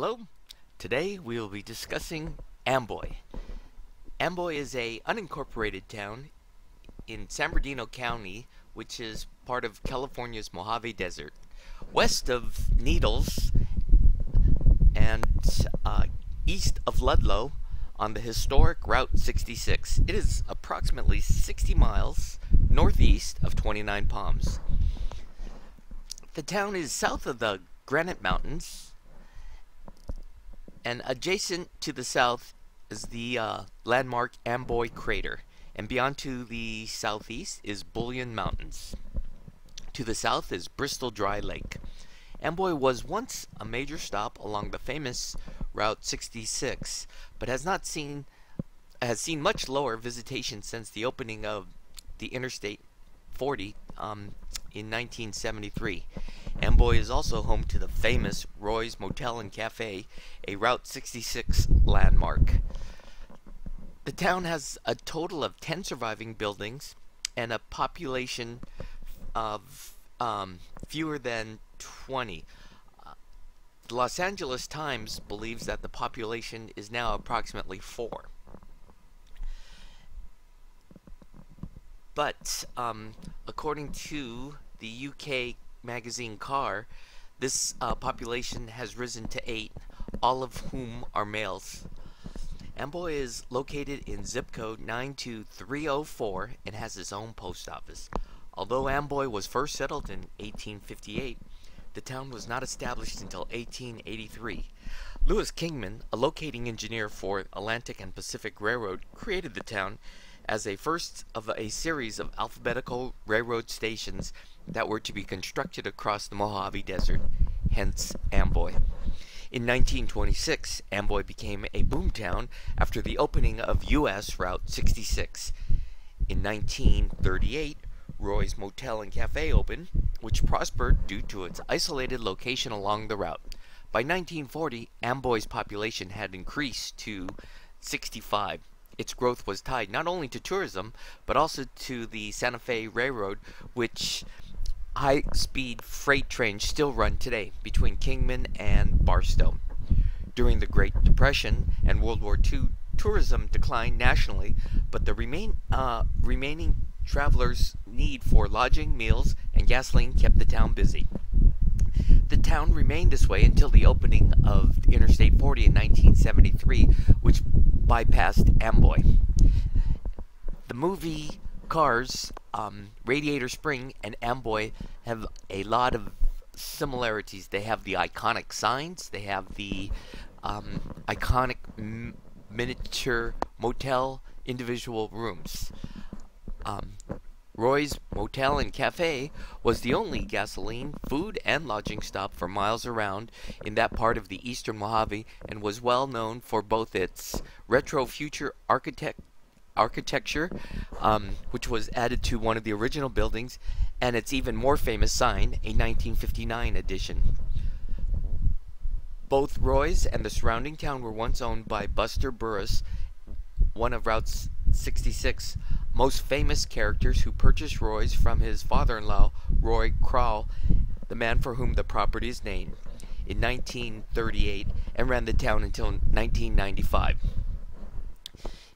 Hello. Today we will be discussing Amboy. Amboy is a unincorporated town in San Bernardino County, which is part of California's Mojave Desert, west of Needles and east of Ludlow on the historic Route 66. It is approximately 60 miles northeast of 29 Palms. The town is south of the Granite Mountains, and adjacent to the south is the landmark Amboy crater, and beyond to the southeast is Bullion Mountains. To the south is Bristol Dry Lake. Amboy was once a major stop along the famous Route 66, but has seen much lower visitation since the opening of the Interstate 40 in 1973. Amboy is also home to the famous Roy's Motel and Cafe, a Route 66 landmark. The town has a total of 10 surviving buildings and a population of fewer than 20. The Los Angeles Times believes that the population is now approximately 4. But according to the UK magazine Car, this population has risen to 8, all of whom are males. Amboy is located in zip code 92304 and has its own post office. Although Amboy was first settled in 1858, the town was not established until 1883. Lewis Kingman, a locating engineer for Atlantic and Pacific Railroad, created the town as a first of a series of alphabetical railroad stations that were to be constructed across the Mojave Desert, hence Amboy. In 1926, Amboy became a boomtown after the opening of U.S. Route 66. In 1938, Roy's Motel and Cafe opened, which prospered due to its isolated location along the route. By 1940, Amboy's population had increased to 65. Its growth was tied not only to tourism, but also to the Santa Fe Railroad, which high-speed freight trains still run today between Kingman and Barstow. During the Great Depression and World War II, tourism declined nationally, but the remaining travelers' need for lodging, meals, and gasoline kept the town busy. The town remained this way until the opening of Interstate 40 in 1973, which bypassed Amboy. The movie Cars, Radiator Spring, and Amboy have a lot of similarities. They have the iconic signs, they have the iconic miniature motel individual rooms. Roy's Motel and Cafe was the only gasoline, food, and lodging stop for miles around in that part of the eastern Mojave, and was well known for both its retro future architecture, which was added to one of the original buildings, and its even more famous sign, a 1959 edition. Both Roy's and the surrounding town were once owned by Buster Burris, one of Route 66 most famous characters, who purchased Roy's from his father-in-law, Roy Crowell, the man for whom the property is named, in 1938, and ran the town until 1995.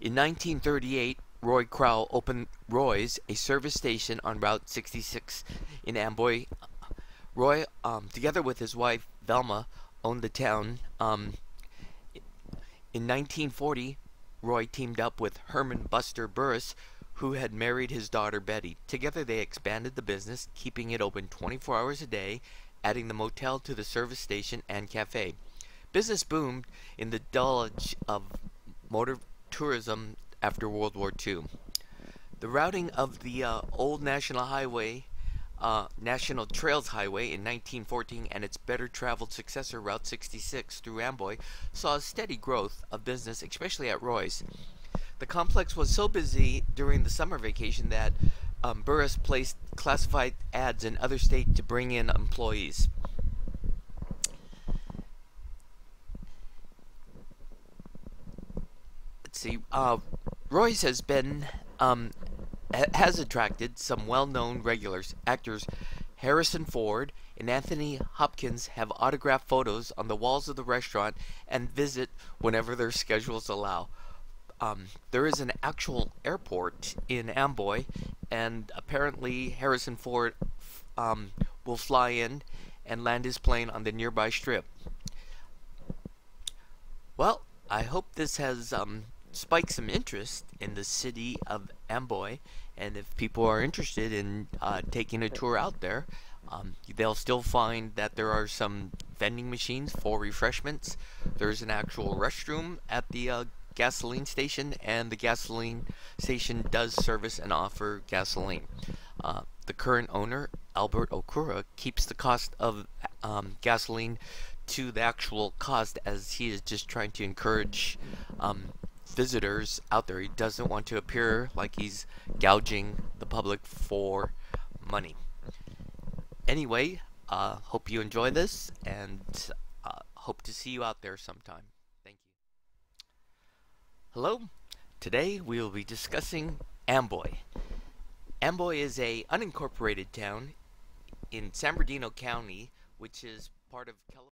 In 1938, Roy Crowell opened Roy's, a service station on Route 66 in Amboy. Roy, together with his wife Velma, owned the town. In 1940, Roy teamed up with Herman Buster Burris, who had married his daughter Betty. Together they expanded the business, keeping it open 24 hours a day, adding the motel to the service station and cafe. Business boomed in the deluge of motor tourism after World War II. The routing of the old National Trails Highway in 1914 and its better traveled successor Route 66 through Amboy saw a steady growth of business, especially at Roy's. The complex was so busy during the summer vacation that Burris placed classified ads in other states to bring in employees. Let's see. Roy's has attracted some well-known regulars. Actors Harrison Ford and Anthony Hopkins have autographed photos on the walls of the restaurant and visit whenever their schedules allow. There is an actual airport in Amboy, and apparently Harrison Ford will fly in and land his plane on the nearby strip. Well, I hope this has spiked some interest in the city of Amboy, and if people are interested in taking a tour out there, they'll still find that there are some vending machines for refreshments. There's an actual restroom at the gasoline station, and the gasoline station does service and offer gasoline. The current owner, Albert Okura, keeps the cost of gasoline to the actual cost, as he is just trying to encourage visitors out there. He doesn't want to appear like he's gouging the public for money. Anyway, hope you enjoy this, and hope to see you out there sometime. Thank you. Hello. Today we will be discussing Amboy. Amboy is a unincorporated town in San Bernardino County, which is part of California.